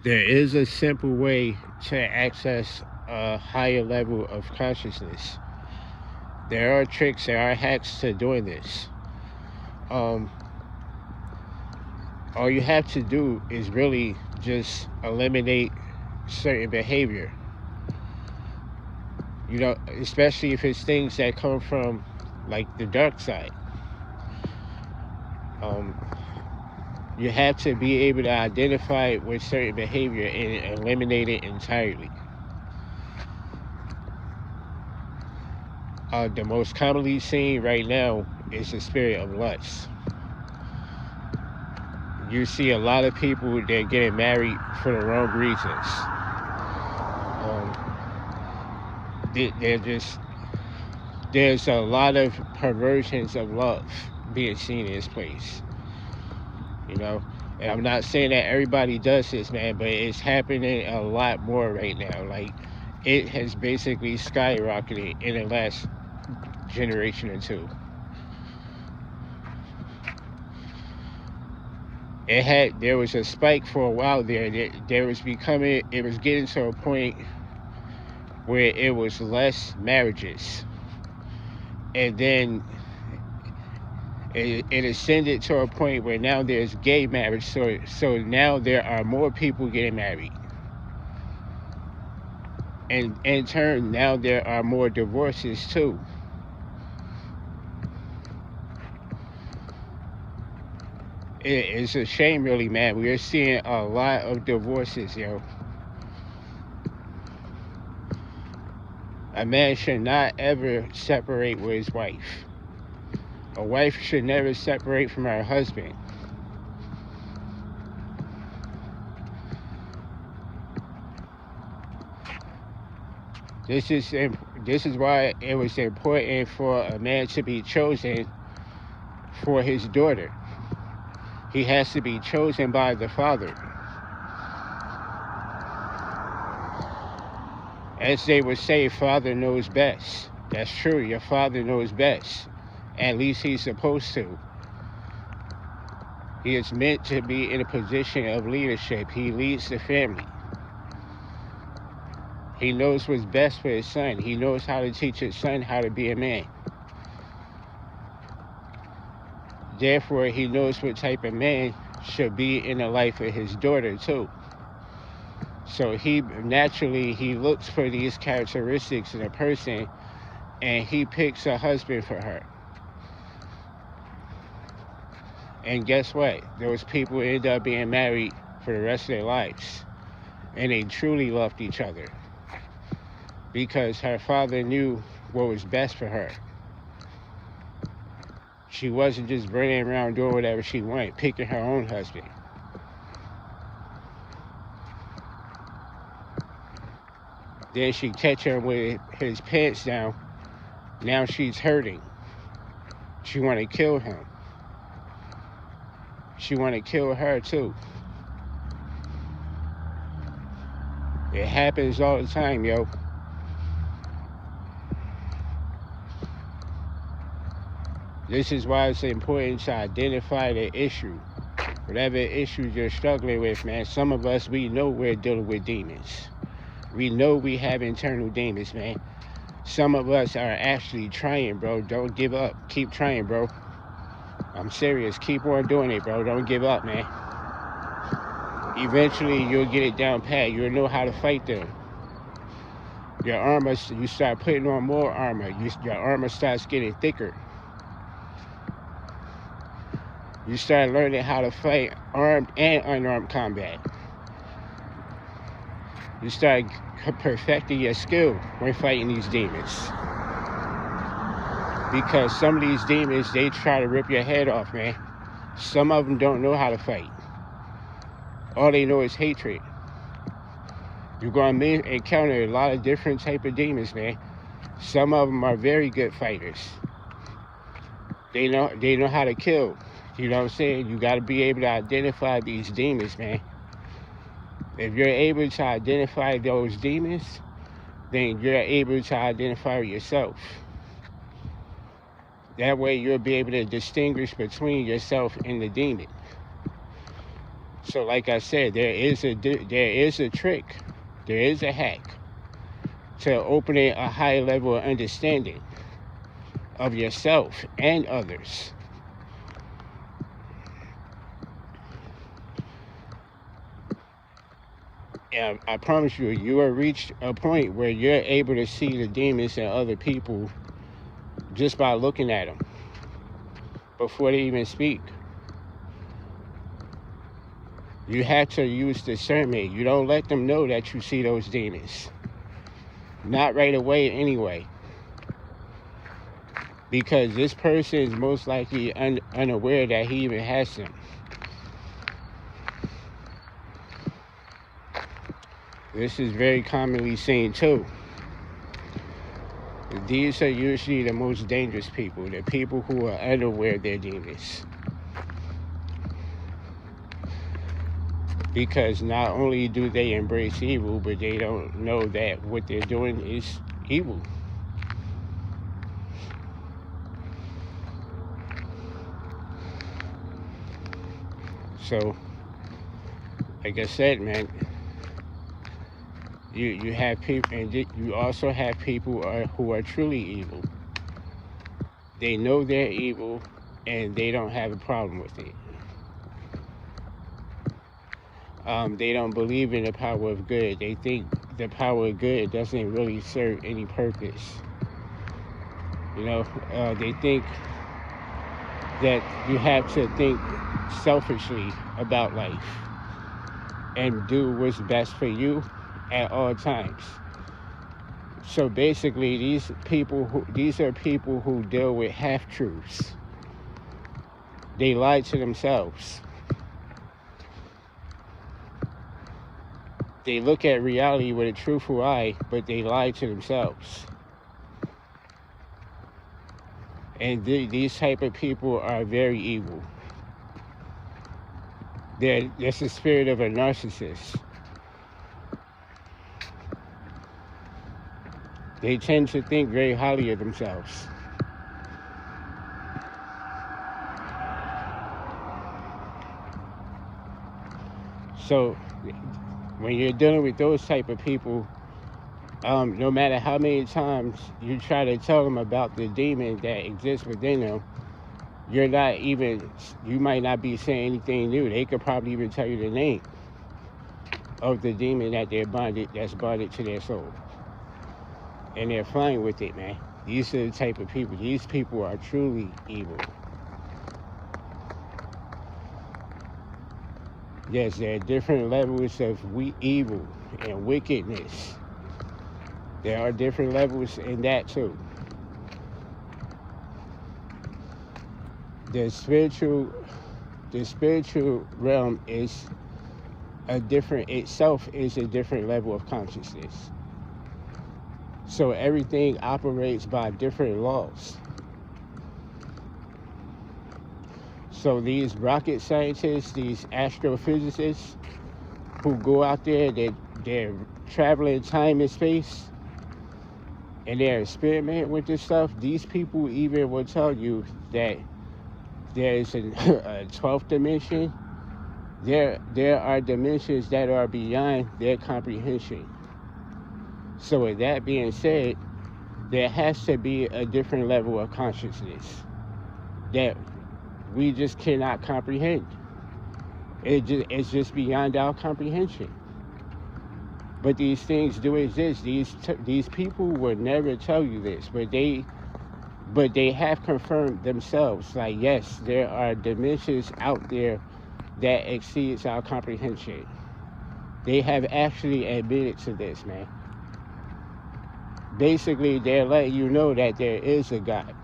There is a simple way to access a higher level of consciousness. There are tricks, there are hacks to doing this. Um, all you have to do is really just eliminate certain behavior. You know, especially if it's things that come from like the dark side. Um, you have to be able to identify it with certain behavior and eliminate it entirely. The most commonly seen right now is the spirit of lust. You see a lot of people that are getting married for the wrong reasons. They're just, there's a lot of perversions of love being seen in this place. You know, and I'm not saying that everybody does this, man, but it's happening a lot more right now. Like, it has basically skyrocketed in the last generation or two. There was a spike for a while there. It was getting to a point where it was less marriages, and then it ascended to a point where now there's gay marriage. So now there are more people getting married, and in turn now there are more divorces too. It's a shame, really, man. We're seeing a lot of divorces, yo. A man should not ever separate with his wife. A wife should never separate from her husband. This is why it was important for a man to be chosen for his daughter. He has to be chosen by the father. As they would say, father knows best. That's true, your father knows best. At least he's supposed to. He is meant to be in a position of leadership. He leads the family. He knows what's best for his son. He knows how to teach his son how to be a man. Therefore, he knows what type of man should be in the life of his daughter too. So he looks for these characteristics in a person, and he picks a husband for her. And guess what? Those people end up being married for the rest of their lives. And they truly loved each other, because her father knew what was best for her. She wasn't just running around doing whatever she wanted, picking her own husband. Then she catch him with his pants down. Now she's hurting. She want to kill him. She want to kill her too. It happens all the time, yo. This is why it's important to identify the issue. Whatever issues you're struggling with, man, some of us, we know we're dealing with demons. We know we have internal demons, man. Some of us are actually trying, bro. Don't give up. Keep trying, bro. I'm serious. Keep on doing it, bro. Don't give up, man. Eventually, you'll get it down pat. You'll know how to fight them. Your armor, you start putting on more armor. Your armor starts getting thicker. You start learning how to fight armed and unarmed combat. You start perfecting your skill when fighting these demons. Because some of these demons, they try to rip your head off, man. Some of them don't know how to fight. All they know is hatred. You're going to encounter a lot of different type of demons, man. Some of them are very good fighters. They know how to kill. You know what I'm saying? You got to be able to identify these demons, man. If you're able to identify those demons, then you're able to identify yourself. That way you'll be able to distinguish between yourself and the demon. So like I said, there is a trick, there is a hack to opening a higher level of understanding of yourself and others. And I promise you, you will reach a point where you're able to see the demons in other people just by looking at them before they even speak. You have to use discernment. You don't let them know that you see those demons. Not right away anyway. Because this person is most likely unaware that he even has them. This is very commonly seen too. These are usually the most dangerous people, the people who are unaware of their demons. Because not only do they embrace evil, but they don't know that what they're doing is evil. So, like I said, man, you have people, and you also have people who are truly evil. They know they're evil, and they don't have a problem with it. They don't believe in the power of good. They think the power of good doesn't really serve any purpose. You know, they think that you have to think selfishly about life and do what's best for you at all times. So basically, these are people who deal with half-truths. They lie to themselves. They look at reality with a truthful eye, but they lie to themselves. And these type of people are very evil. That's the spirit of a narcissist. They tend to think very highly of themselves. So when you're dealing with those type of people, no matter how many times you try to tell them about the demon that exists within them, you might not be saying anything new. They could probably even tell you the name of the demon that's bonded to their soul. And they're fine with it, man. These are the type of people. These people are truly evil. Yes, there are different levels of evil and wickedness. There are different levels in that too. The spiritual realm is a different level of consciousness. So everything operates by different laws. So these rocket scientists, these astrophysicists who go out there, they're traveling time and space, and they're experimenting with this stuff. These people even will tell you that there's a 12th dimension. There are dimensions that are beyond their comprehension. So with that being said, there has to be a different level of consciousness that we just cannot comprehend. It's just beyond our comprehension. But these things do exist. These people will never tell you this, but they have confirmed themselves. Like, yes, there are dimensions out there that exceeds our comprehension. They have actually admitted to this, man. Basically, they're letting you know that there is a God.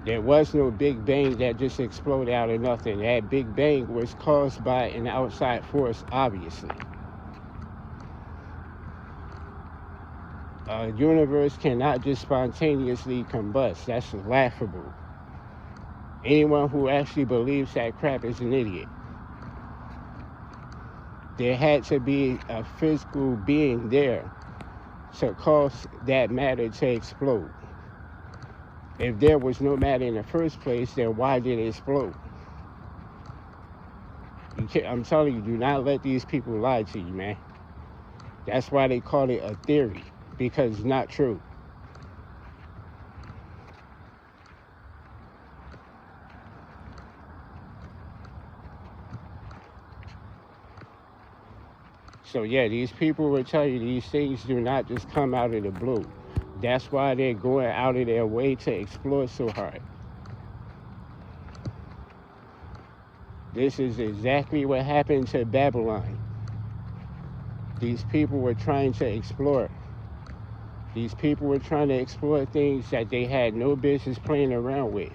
There was no Big Bang that just exploded out of nothing. That Big Bang was caused by an outside force, obviously. A universe cannot just spontaneously combust. That's laughable. Anyone who actually believes that crap is an idiot. There had to be a physical being there to cause that matter to explode. If there was no matter in the first place, then why did it explode? I'm telling you, do not let these people lie to you, man. That's why they call it a theory, because it's not true. So yeah, these people will tell you these things do not just come out of the blue. That's why they're going out of their way to explore so hard. This is exactly what happened to Babylon. These people were trying to explore. These people were trying to explore things that they had no business playing around with.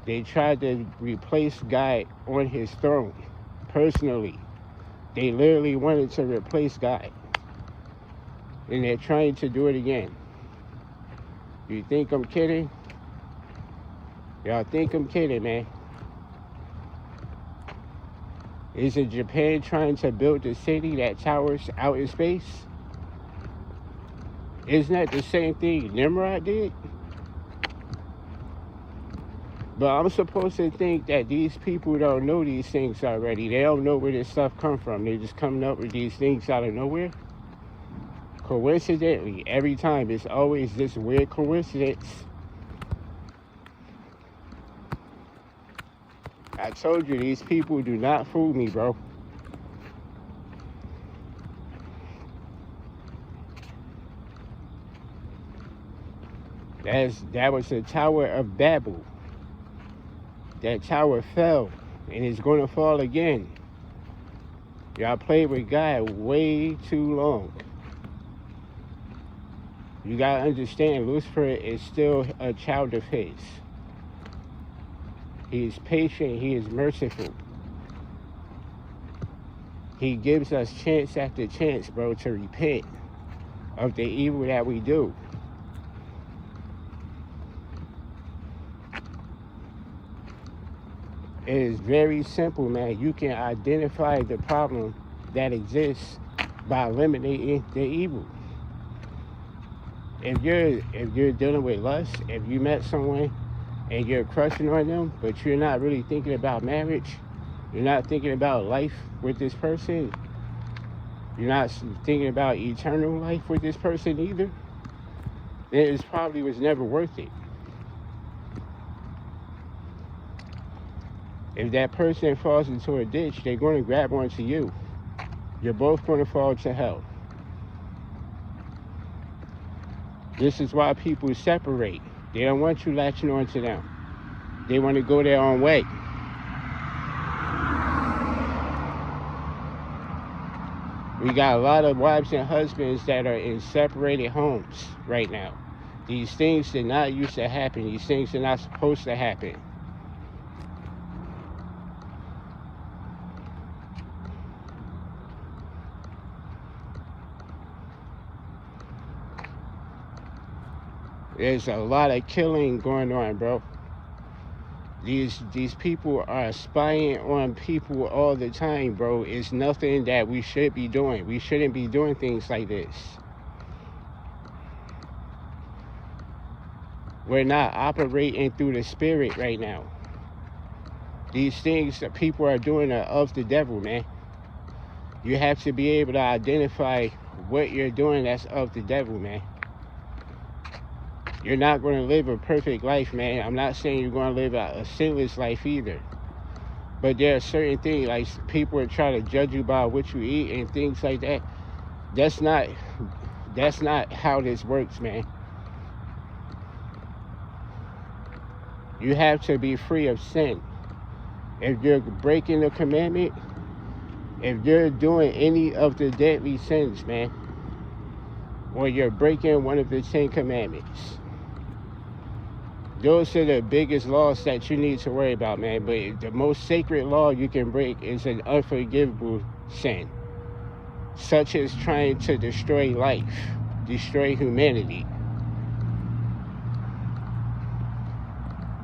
They tried to replace God on his throne, personally. They literally wanted to replace God. And they're trying to do it again. You think I'm kidding? Y'all think I'm kidding, man? Isn't Japan trying to build a city that towers out in space? Isn't that the same thing Nimrod did? But I'm supposed to think that these people don't know these things already. They don't know where this stuff come from. They're just coming up with these things out of nowhere. Coincidentally, every time it's always this weird coincidence. I told you, these people do not fool me, bro. That was the Tower of Babel. That tower fell, and it's going to fall again. Y'all played with God way too long. You gotta understand, Lucifer is still a child of his. He is patient, he is merciful. He gives us chance after chance, bro, to repent of the evil that we do. It is very simple, man. You can identify the problem that exists by eliminating the evil. If you're dealing with lust, if you met someone and you're crushing on them, but you're not really thinking about marriage, you're not thinking about life with this person, you're not thinking about eternal life with this person either, then it probably was never worth it. If that person falls into a ditch, they're going to grab onto you. You're both going to fall to hell. This is why people separate. They don't want you latching on to them. They want to go their own way. We got a lot of wives and husbands that are in separated homes right now. These things did not used to happen. These things are not supposed to happen. There's a lot of killing going on, bro. These people are spying on people all the time, bro. It's nothing that we should be doing. We shouldn't be doing things like this. We're not operating through the spirit right now. These things that people are doing are of the devil, man. You have to be able to identify what you're doing that's of the devil, man. You're not going to live a perfect life, man. I'm not saying you're going to live a sinless life either. But there are certain things, like people are trying to judge you by what you eat and things like that. That's not how this works, man. You have to be free of sin. If you're breaking the commandment, if you're doing any of the deadly sins, man, or you're breaking one of the 10 commandments, those are the biggest laws that you need to worry about, man. But the most sacred law you can break is an unforgivable sin, such as trying to destroy life, destroy humanity.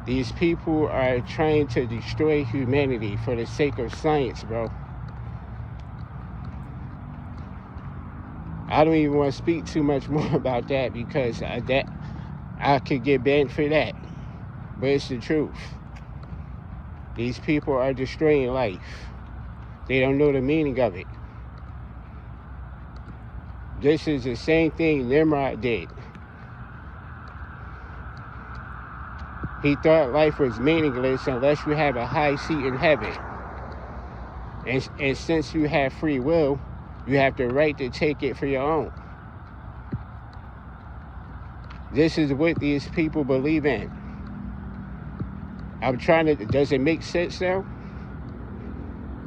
These people are trying to destroy humanity for the sake of science, bro. I don't even want to speak too much more about that because I could get banned for that. but it's the truth. These people are destroying life. They don't know the meaning of it. This is the same thing Nimrod did. He thought life was meaningless unless you have a high seat in heaven. And since you have free will, you have the right to take it for your own. This is what these people believe in. I'm trying to, does it make sense now?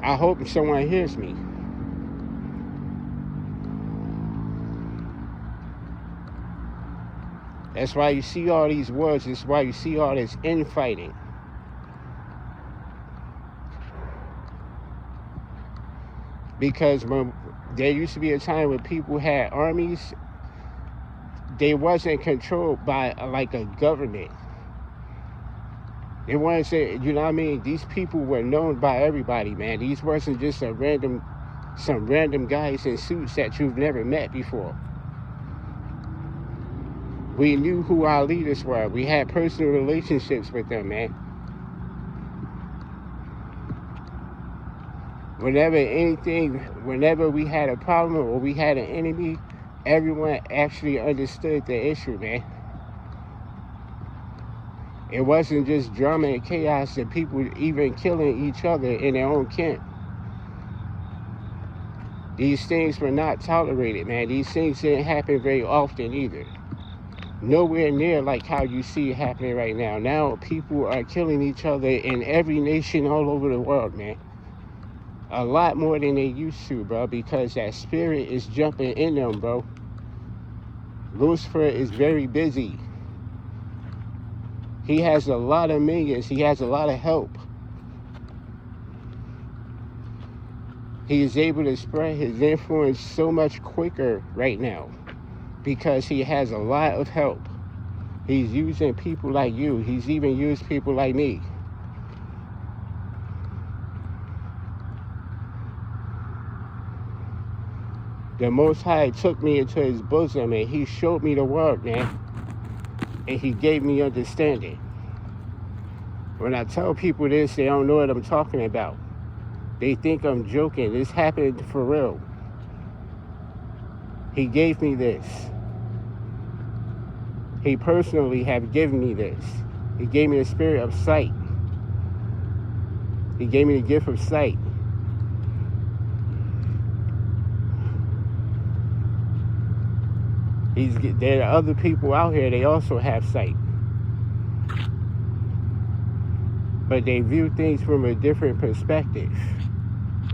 I hope someone hears me. That's why you see all these wars. That's why you see all this infighting. Because when there used to be a time when people had armies, they wasn't controlled by like a government. It wasn't, you know what I mean? These people were known by everybody, man. These wasn't just some random guys in suits that you've never met before. We knew who our leaders were. We had personal relationships with them, man. Whenever we had a problem or we had an enemy, everyone actually understood the issue, man. It wasn't just drama and chaos and people even killing each other in their own camp. These things were not tolerated, man. These things didn't happen very often either. Nowhere near like how you see it happening right now. Now people are killing each other in every nation all over the world, man. A lot more than they used to, bro, because that spirit is jumping in them, bro. Lucifer is very busy. He has a lot of minions. He has a lot of help. He is able to spread his influence so much quicker right now because he has a lot of help. He's using people like you. He's even used people like me. The Most High took me into his bosom and he showed me the world, man. And he gave me understanding. When I tell people this, they don't know what I'm talking about. They think I'm joking. This happened for real. He gave me this. He personally have given me this. He gave me the spirit of sight. He gave me the gift of sight. There are other people out here, they also have sight. But they view things from a different perspective.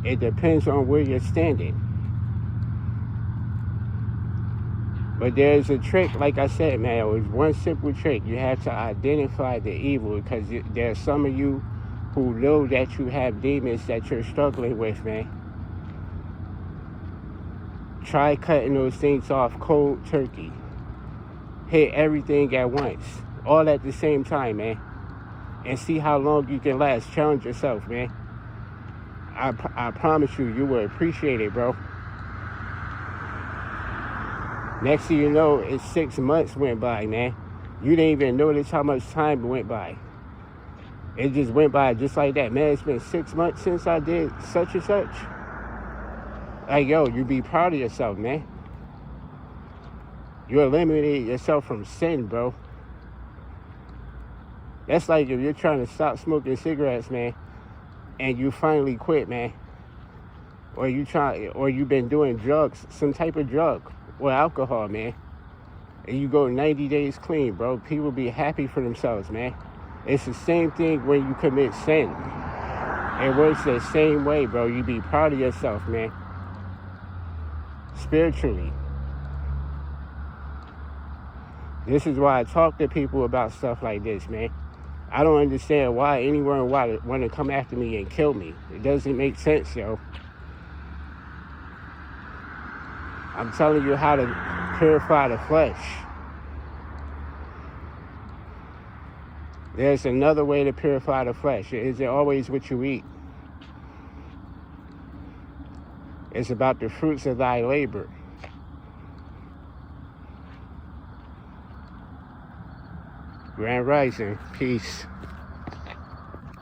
It depends on where you're standing. But there's a trick, like I said, man, it was one simple trick. You have to identify the evil because there are some of you who know that you have demons that you're struggling with, man. Try cutting those things off cold turkey. Hit everything at once. All at the same time, man. And see how long you can last. Challenge yourself, man. I promise you, you will appreciate it, bro. Next thing you know, it's 6 months went by, man. You didn't even notice how much time went by. It just went by just like that. Man, it's been 6 months since I did such and such. Like, yo, you be proud of yourself, man. You eliminated yourself from sin, bro. That's like if you're trying to stop smoking cigarettes, man, and you finally quit, man. Or you've been doing drugs, some type of drug, or alcohol, man. And you go 90 days clean, bro. People be happy for themselves, man. It's the same thing when you commit sin. It works the same way, bro. You be proud of yourself, man. Spiritually. This is why I talk to people about stuff like this, man. I don't understand why anyone want to come after me and kill me. It doesn't make sense, yo. I'm telling you how to purify the flesh. There's another way to purify the flesh. It isn't always what you eat. It's about the fruits of thy labor. Grand Rising. Peace.